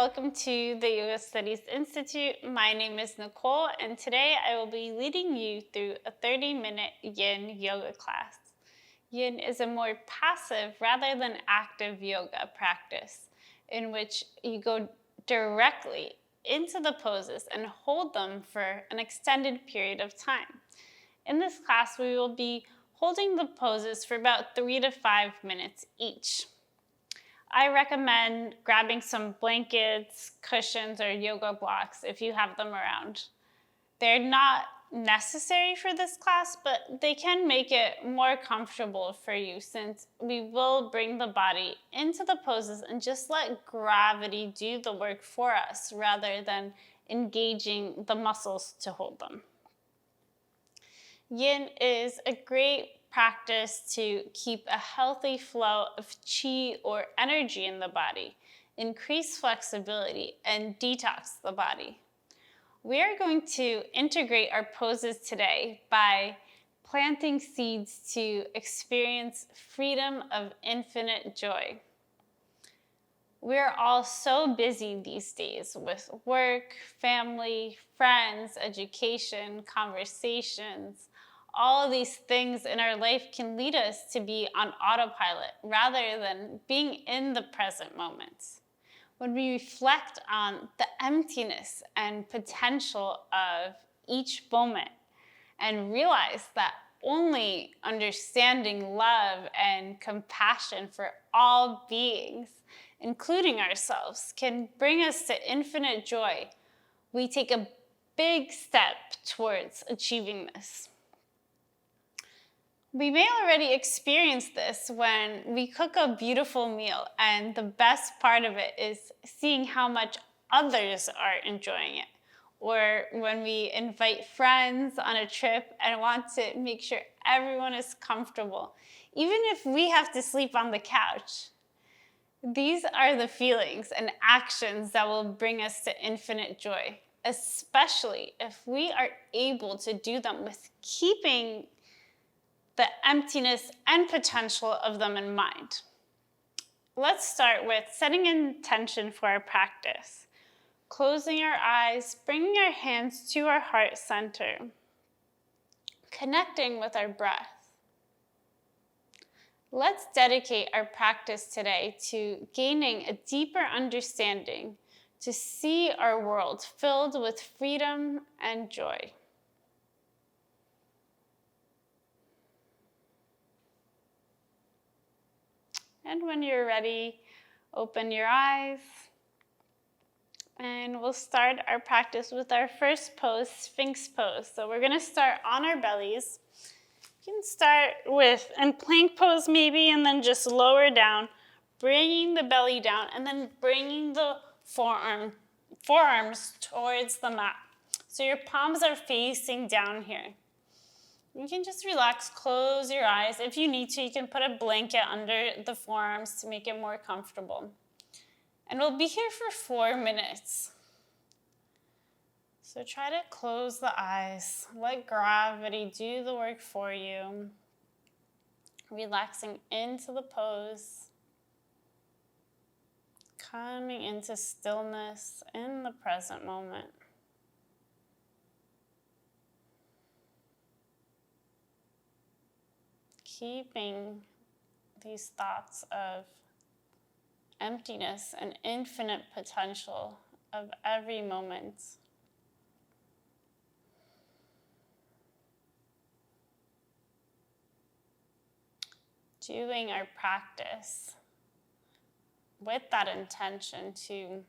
welcome to the Yoga Studies Institute. My name is Nicole, and today I will be leading you through a 30-minute yin yoga class. Yin is a more passive rather than active yoga practice in which you go directly into the poses and hold them for an extended period of time. In this class, we will be holding the poses for about 3 to 5 minutes each. I recommend grabbing some blankets, cushions, or yoga blocks if you have them around. They're not necessary for this class, but they can make it more comfortable for you since we will bring the body into the poses and just let gravity do the work for us rather than engaging the muscles to hold them. Yin is a great practice to keep a healthy flow of qi or energy in the body, increase flexibility, and detox the body. We are going to integrate our poses today by planting seeds to experience freedom of infinite joy. We're all so busy these days with work, family, friends, education, conversations. All of these things in our life can lead us to be on autopilot rather than being in the present moment. When we reflect on the emptiness and potential of each moment and realize that only understanding love and compassion for all beings, including ourselves, can bring us to infinite joy, we take a big step towards achieving this. We may already experience this when we cook a beautiful meal, and the best part of it is seeing how much others are enjoying it. Or when we invite friends on a trip and want to make sure everyone is comfortable, even if we have to sleep on the couch. These are the feelings and actions that will bring us to infinite joy, especially if we are able to do them with keeping the emptiness and potential of them in mind. Let's start with setting an intention for our practice. Closing our eyes, bringing our hands to our heart center, connecting with our breath. Let's dedicate our practice today to gaining a deeper understanding to see our world filled with freedom and joy. And when you're ready, open your eyes. And we'll start our practice with our first pose, Sphinx pose. So we're gonna start on our bellies. You can start with in plank pose maybe, and then just lower down, bringing the belly down, and then bringing the forearms towards the mat. So your palms are facing down here. You can just relax, close your eyes. If you need to, you can put a blanket under the forearms to make it more comfortable. And we'll be here for 4 minutes. So try to close the eyes. Let gravity do the work for you. Relaxing into the pose. Coming into stillness in the present moment. Keeping these thoughts of emptiness and infinite potential of every moment. Doing our practice with that intention to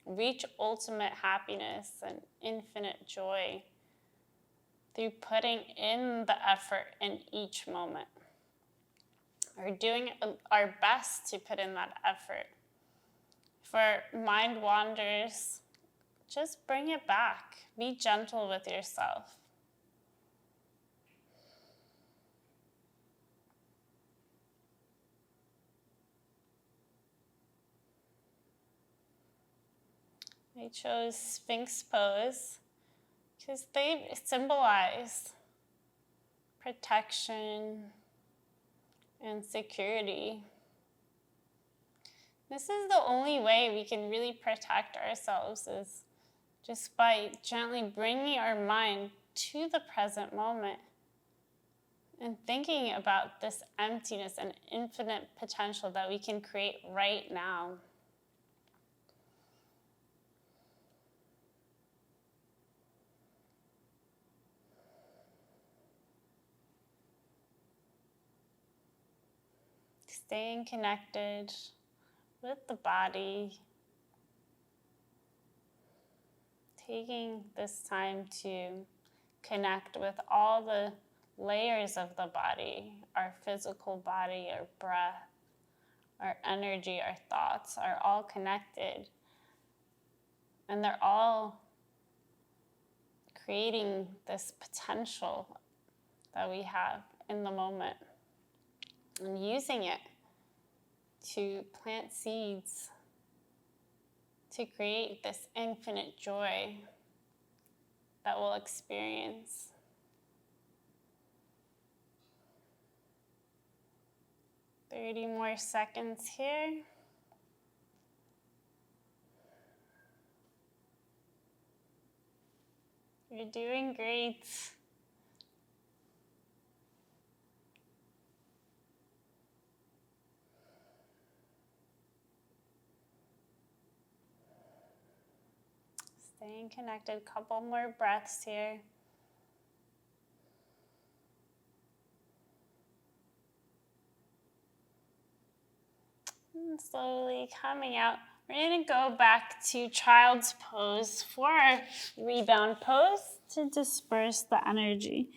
reach ultimate happiness and infinite joy through putting in the effort in each moment. Or doing our best to put in that effort. If our mind wanders, just bring it back. Be gentle with yourself. I chose Sphinx pose because they symbolize protection and security. This is the only way we can really protect ourselves, is just by gently bringing our mind to the present moment and thinking about this emptiness and infinite potential that we can create right now. Staying connected with the body, taking this time to connect with all the layers of the body, our physical body, our breath, our energy, our thoughts are all connected. And they're all creating this potential that we have in the moment, and using it to plant seeds to create this infinite joy that we'll experience. Thirty more seconds here. You're doing great. Staying connected, couple more breaths here. And slowly coming out. We're going to go back to child's pose for our rebound pose to disperse the energy.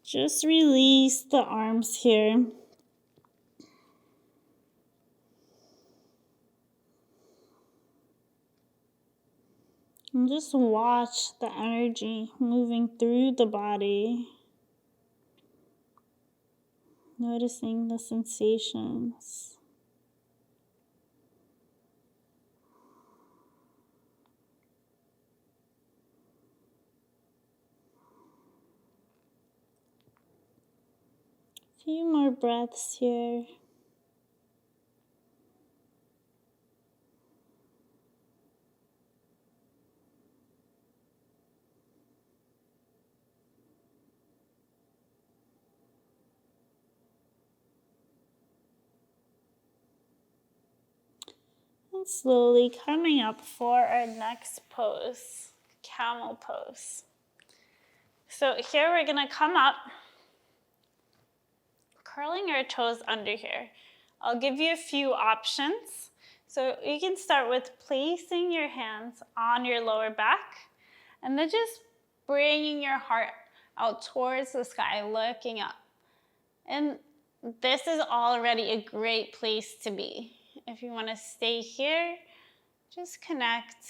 Just release the arms here. And just watch the energy moving through the body. Noticing the sensations. A few more breaths here. And slowly coming up for our next pose, camel pose. So here we're gonna come up, curling our toes under here. I'll give you a few options. So you can start with placing your hands on your lower back and then just bringing your heart out towards the sky, looking up. And this is already a great place to be. If you want to stay here, just connect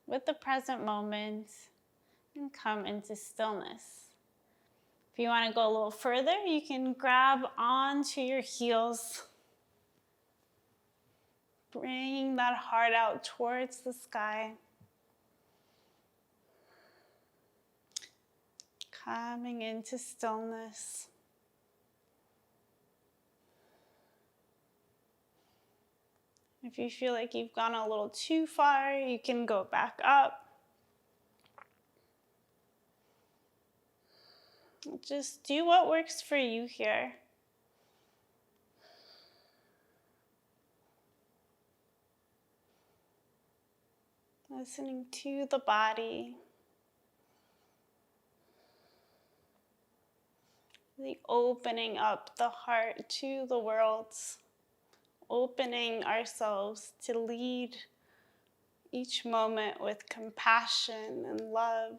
with the present moment and come into stillness. If you want to go a little further, you can grab onto your heels, bringing that heart out towards the sky. Coming into stillness. If you feel like you've gone a little too far, you can go back up. Just do what works for you here. Listening to the body. The opening up the heart to the world. Opening ourselves to lead each moment with compassion and love.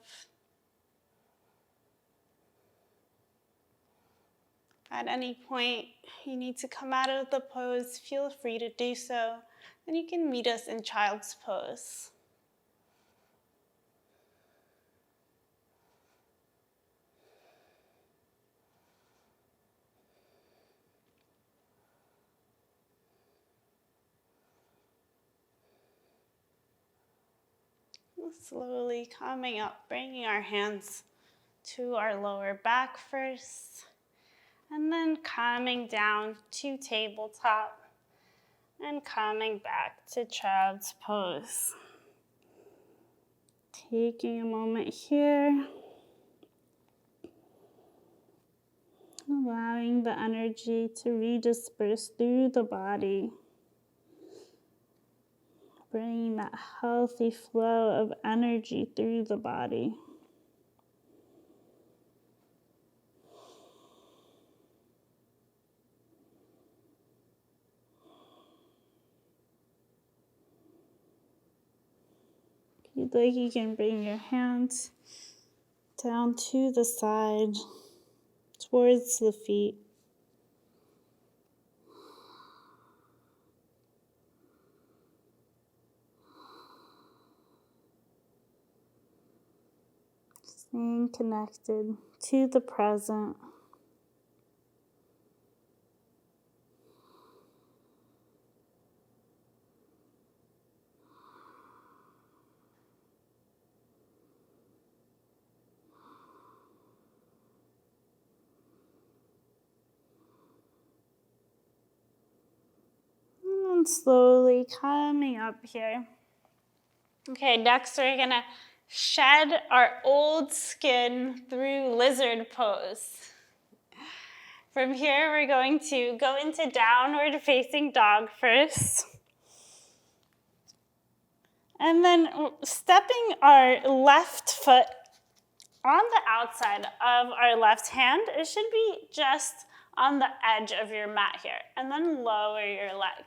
At any point you need to come out of the pose, feel free to do so, and you can meet us in child's pose. Slowly coming up, bringing our hands to our lower back first, and then coming down to tabletop. And coming back to child's pose. Taking a moment here. Allowing the energy to redisperse through the body. Bringing that healthy flow of energy through the body. If you'd like, you can bring your hands down to the side, towards the feet. Staying connected to the present. And slowly coming up here. Okay, next we're gonna shed our old skin through lizard pose. From here, we're going to go into downward facing dog first. And then stepping our left foot on the outside of our left hand. It should be just on the edge of your mat here. And then lower your leg.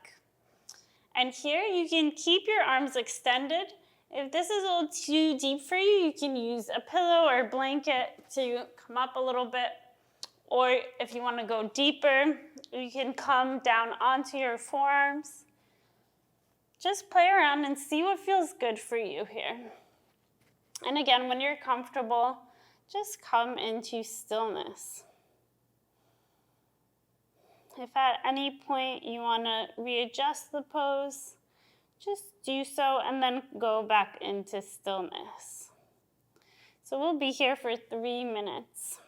And here you can keep your arms extended. If this is a little too deep for you, you can use a pillow or a blanket to come up a little bit. Or if you want to go deeper, you can come down onto your forearms. Just play around and see what feels good for you here. And again, when you're comfortable, just come into stillness. If at any point you want to readjust the pose, just do so and then go back into stillness. So we'll be here for 3 minutes.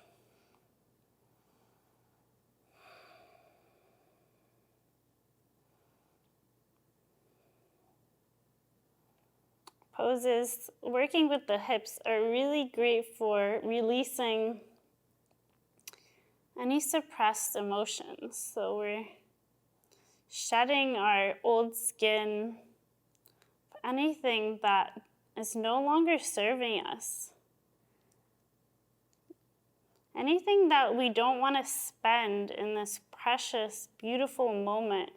Poses working with the hips are really great for releasing any suppressed emotions. So we're shedding our old skin, anything that is no longer serving us. Anything that we don't want to spend in this precious, beautiful moment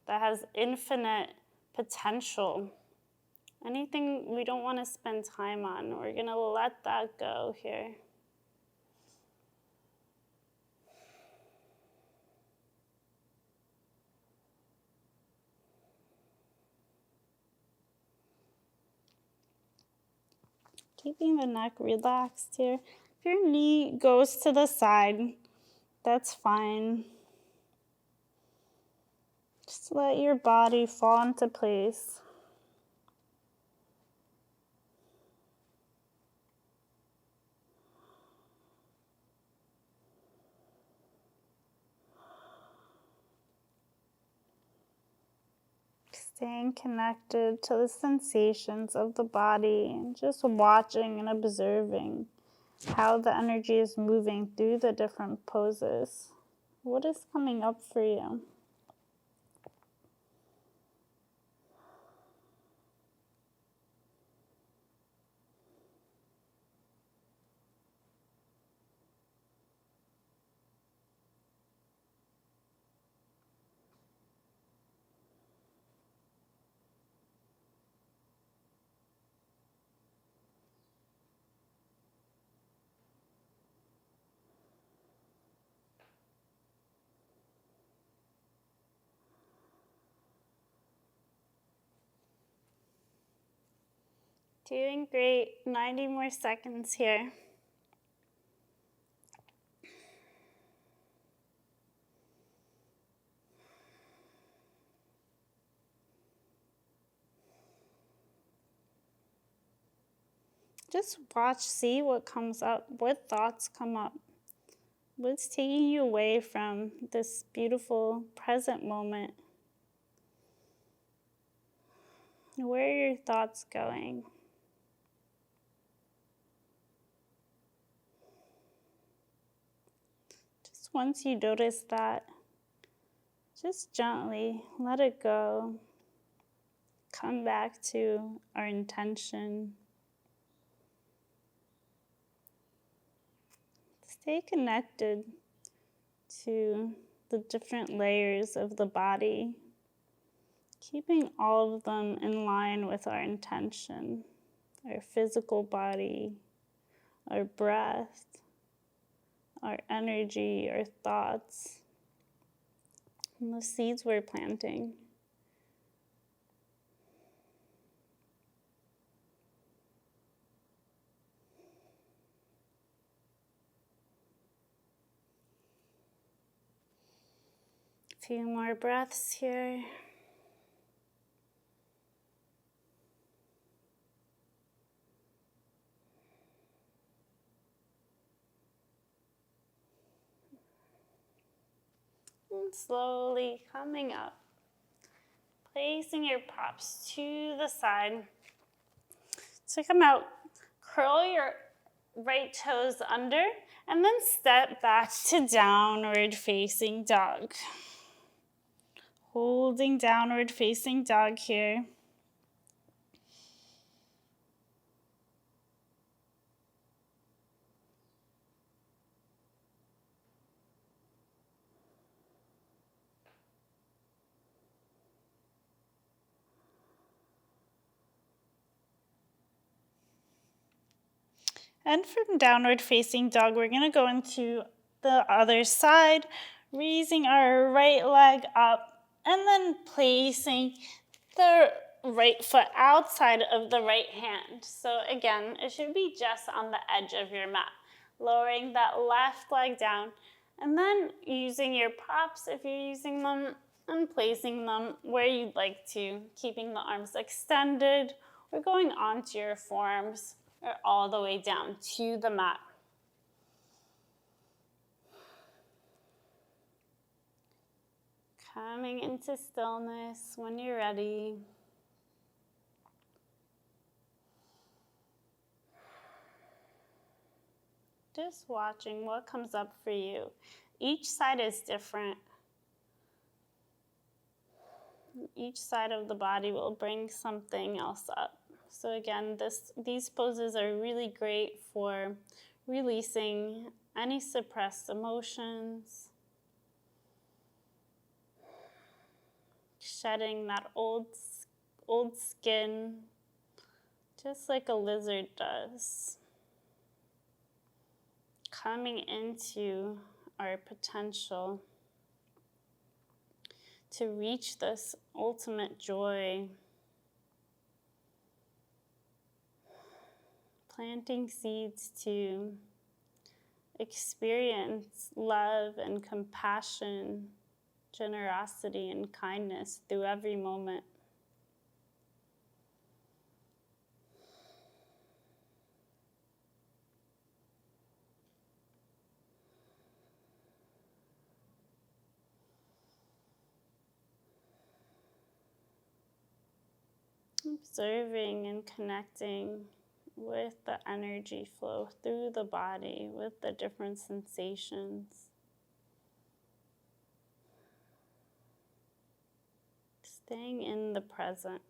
that has infinite potential. Anything we don't want to spend time on, we're going to let that go here. Keeping the neck relaxed here. If your knee goes to the side, that's fine. Just let your body fall into place. Staying connected to the sensations of the body and just watching and observing how the energy is moving through the different poses. What is coming up for you? Doing great. 90 more seconds here. Just watch, see what comes up, what thoughts come up. What's taking you away from this beautiful present moment? Where are your thoughts going? Just once you notice that, just gently let it go. Come back to our intention. Stay connected to the different layers of the body, keeping all of them in line with our intention, our physical body, our breath, our energy, our thoughts, and the seeds we're planting. A few more breaths here. And slowly coming up, placing your props to the side. So come out, curl your right toes under, and then step back to downward facing dog. Holding downward facing dog here. And from downward facing dog, we're going to go into the other side, raising our right leg up and then placing the right foot outside of the right hand. So again, it should be just on the edge of your mat. Lowering that left leg down and then using your props if you're using them and placing them where you'd like to, keeping the arms extended or going onto your forearms or all the way down to the mat. Coming into stillness when you're ready. Just watching what comes up for you. Each side is different. Each side of the body will bring something else up. So again, these poses are really great for releasing any suppressed emotions, shedding that old skin, just like a lizard does. Coming into our potential to reach this ultimate joy. Planting seeds to experience love and compassion, generosity and kindness through every moment. Observing and connecting with the energy flow through the body, with the different sensations. Staying in the present.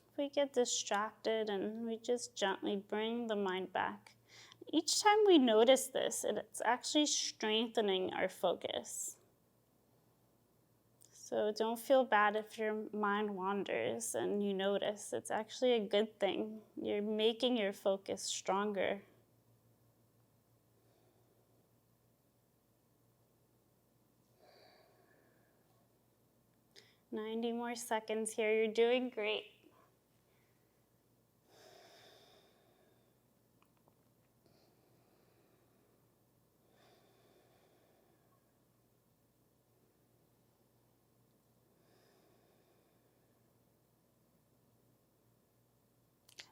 If we get distracted and we just gently bring the mind back. Each time we notice this, it's actually strengthening our focus. So don't feel bad if your mind wanders and you notice. It's actually a good thing. You're making your focus stronger. "90 more seconds here. You're doing great."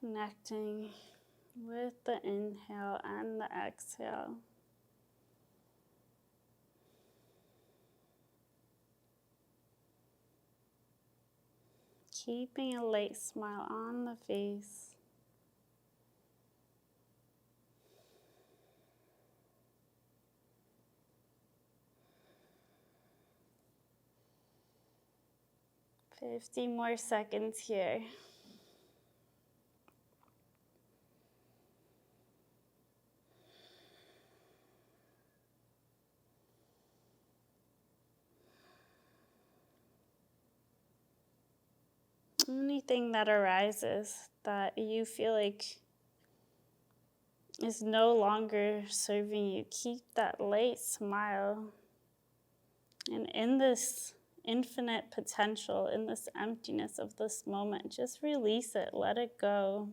Connecting with the inhale and the exhale. Keeping a light smile on the face. Fifty more seconds here. Anything that arises that you feel like is no longer serving you, keep that light smile. And in this infinite potential, in this emptiness of this moment, just release it, let it go.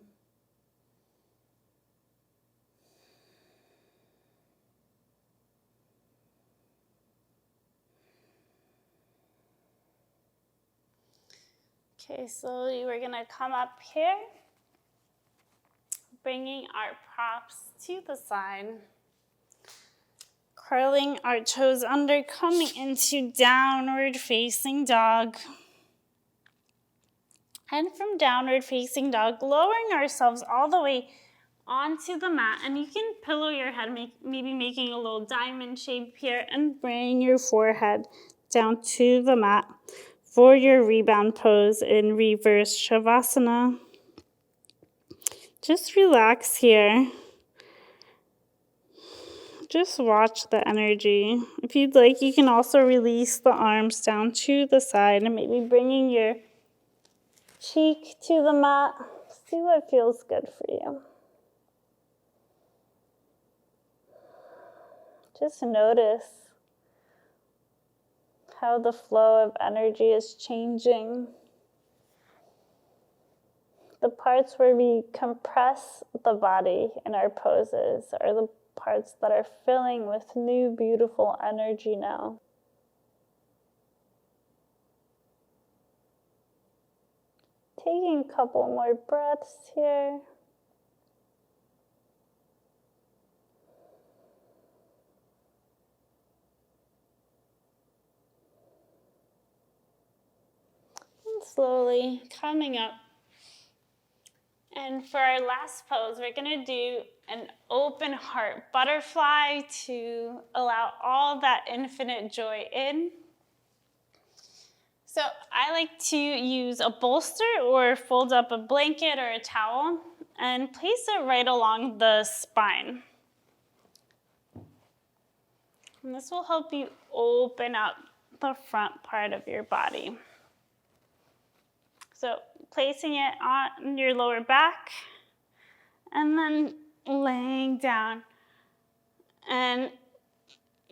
Okay, slowly we're gonna come up here, bringing our props to the side, curling our toes under, coming into downward facing dog. And from downward facing dog, lowering ourselves all the way onto the mat, and you can pillow your head, maybe making a little diamond shape here, and bring your forehead down to the mat for your rebound pose in reverse shavasana. Just relax here. Just watch the energy. If you'd like, you can also release the arms down to the side and maybe bringing your cheek to the mat. See what feels good for you. Just notice how the flow of energy is changing. The parts where we compress the body in our poses are the parts that are filling with new, beautiful energy now. Taking a couple more breaths here. And slowly coming up. And for our last pose, we're gonna do an open heart butterfly to allow all that infinite joy in. So I like to use a bolster or fold up a blanket or a towel and place it right along the spine. And this will help you open up the front part of your body. So placing it on your lower back and then laying down and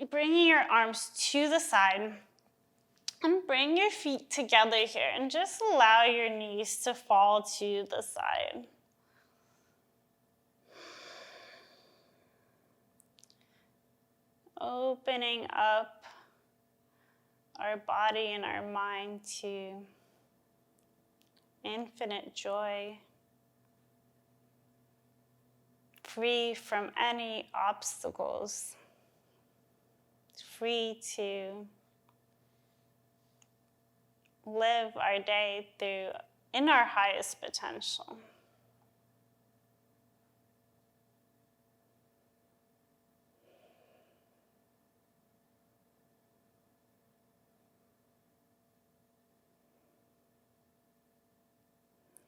bringing your arms to the side. And bring your feet together here and just allow your knees to fall to the side. Opening up our body and our mind to infinite joy, free from any obstacles, free to live our day in our highest potential.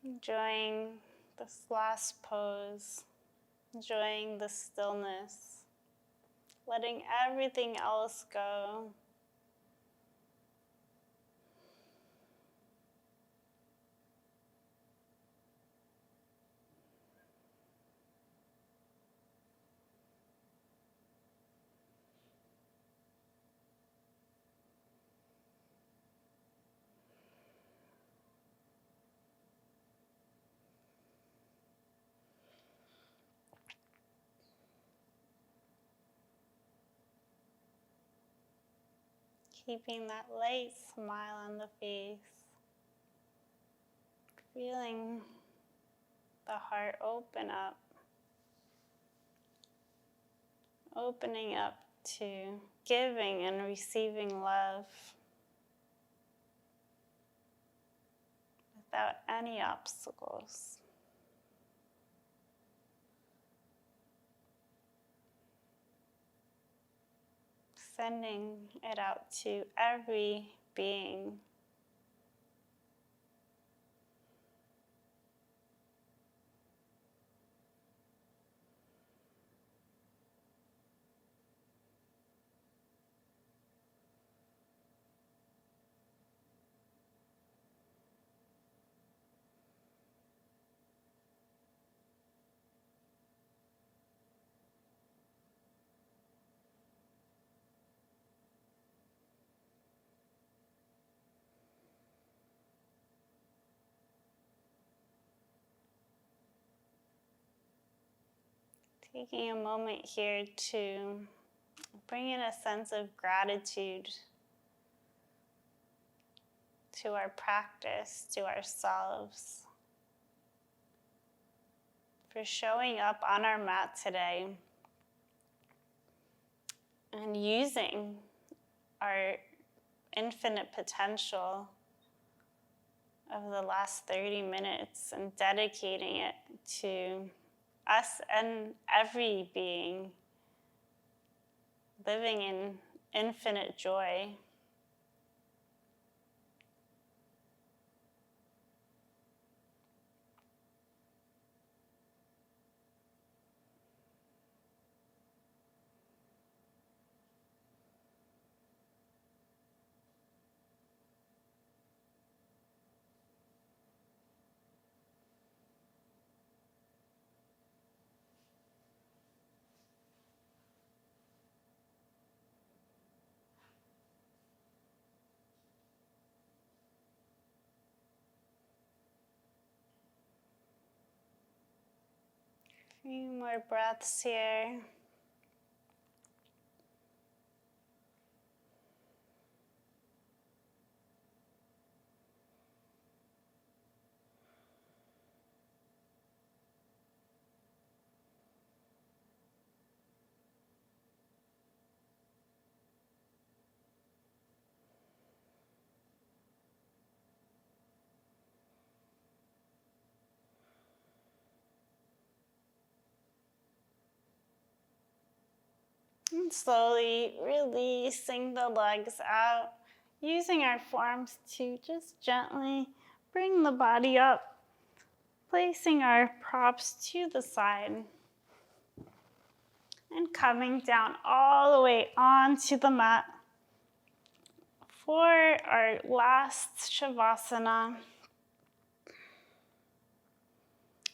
Enjoying this last pose, enjoying the stillness, letting everything else go. Keeping that light smile on the face, feeling the heart open up. opening up to giving and receiving love without any obstacles. Sending it out to every being. Taking a moment here to bring in a sense of gratitude to our practice, to ourselves, for showing up on our mat today and using our infinite potential of the last 30 minutes and dedicating it to us and every being living in infinite joy. A few more breaths here. And slowly releasing the legs out, using our forearms to just gently bring the body up, placing our props to the side, and coming down all the way onto the mat for our last Shavasana,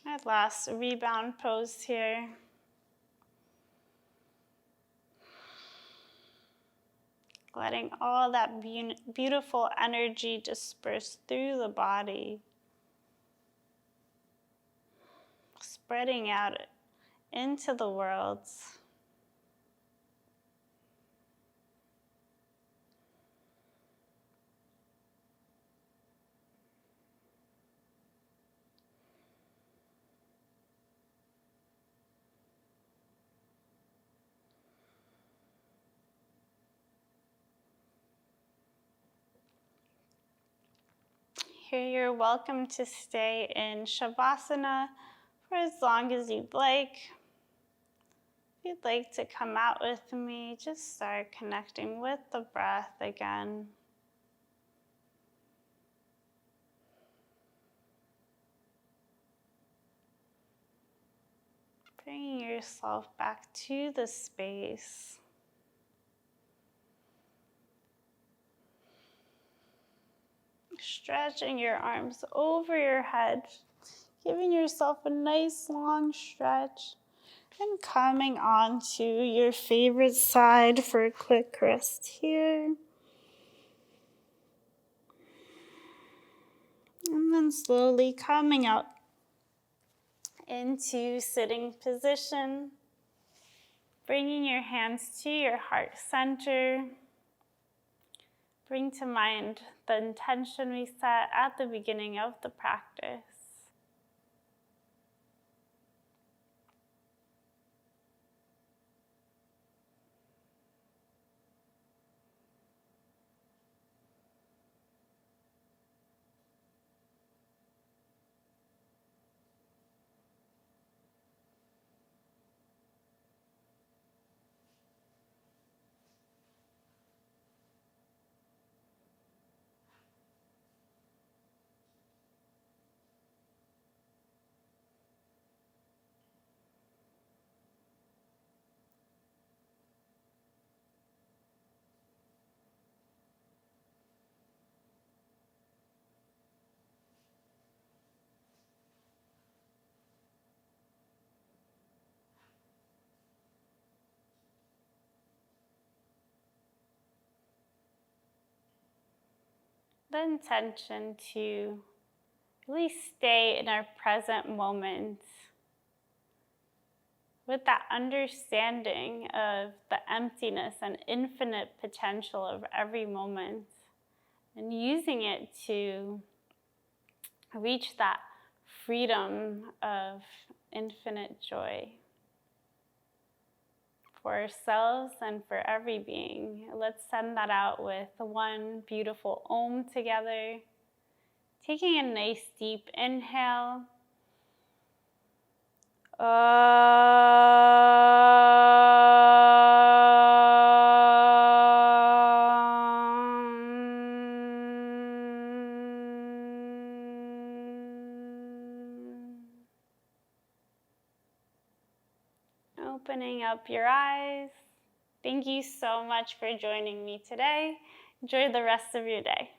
our last rebound pose here. Letting all that beautiful energy disperse through the body, spreading out into the world. Here you're welcome to stay in Shavasana for as long as you'd like. If you'd like to come out with me, just start connecting with the breath again. Bringing yourself back to the space. Stretching your arms over your head, giving yourself a nice long stretch, and coming onto your favorite side for a quick rest here. And then slowly coming out into sitting position, bringing your hands to your heart center. Bring to mind the intention we set at the beginning of the practice. the intention to really stay in our present moment with that understanding of the emptiness and infinite potential of every moment, and using it to reach that freedom of infinite joy for ourselves and for every being. Let's send that out with one beautiful Om together. Taking a nice deep inhale. Opening up your eyes. Thank you so much for joining me today. Enjoy the rest of your day.